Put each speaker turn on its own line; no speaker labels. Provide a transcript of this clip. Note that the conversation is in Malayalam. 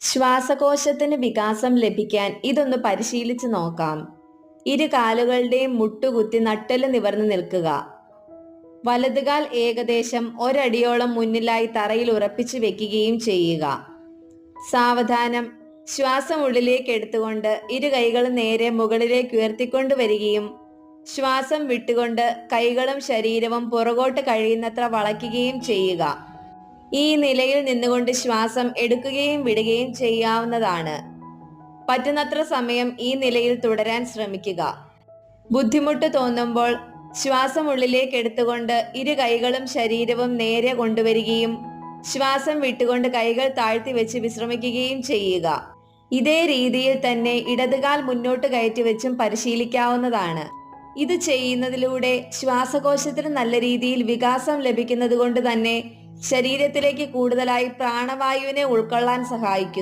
ശ്വാസകോശത്തിന് വികാസം ലഭിക്കാൻ ഇതൊന്ന് പരിശീലിച്ച് നോക്കാം. ഇരു കാലുകളുടെയും മുട്ടുകുത്തി നട്ടെല്ല് നിവർന്ന് നിൽക്കുക. വലതുകാൽ ഏകദേശം ഒരടിയോളം മുന്നിലായി തറയിൽ ഉറപ്പിച്ചു വെക്കുകയും ചെയ്യുക. സാവധാനം ശ്വാസം ഉള്ളിലേക്ക് എടുത്തുകൊണ്ട് ഇരു കൈകളും നേരെ മുകളിലേക്ക് ഉയർത്തിക്കൊണ്ടുവരികയും ശ്വാസം വിട്ടുകൊണ്ട് കൈകളും ശരീരവും പുറകോട്ട് കഴിയുന്നത്ര വളയ്ക്കുകയും ചെയ്യുക. ഈ നിലയിൽ നിന്നുകൊണ്ട് ശ്വാസം എടുക്കുകയും വിടുകയും ചെയ്യാവുന്നതാണ്. പറ്റുന്നത്ര സമയം ഈ നിലയിൽ തുടരാൻ ശ്രമിക്കുക. ബുദ്ധിമുട്ട് തോന്നുമ്പോൾ ശ്വാസം ഉള്ളിലേക്ക് എടുത്തുകൊണ്ട് ഇരു കൈകളും ശരീരവും നേരെ കൊണ്ടുവരികയും ശ്വാസം വിട്ടുകൊണ്ട് കൈകൾ താഴ്ത്തി വെച്ച് വിശ്രമിക്കുകയും ചെയ്യുക. ഇതേ രീതിയിൽ തന്നെ ഇടതുകാൽ മുന്നോട്ട് കയറ്റി വെച്ചും പരിശീലിക്കാവുന്നതാണ്. ഇത് ചെയ്യുന്നതിലൂടെ ശ്വാസകോശത്തിന് നല്ല രീതിയിൽ വികാസം ലഭിക്കുന്നത് കൊണ്ട് തന്നെ ശരീരത്തിലേക്ക് കൂടുതലായി പ്രാണവായുവിനെ ഉൾക്കൊള്ളാൻ സഹായിക്കുന്നു.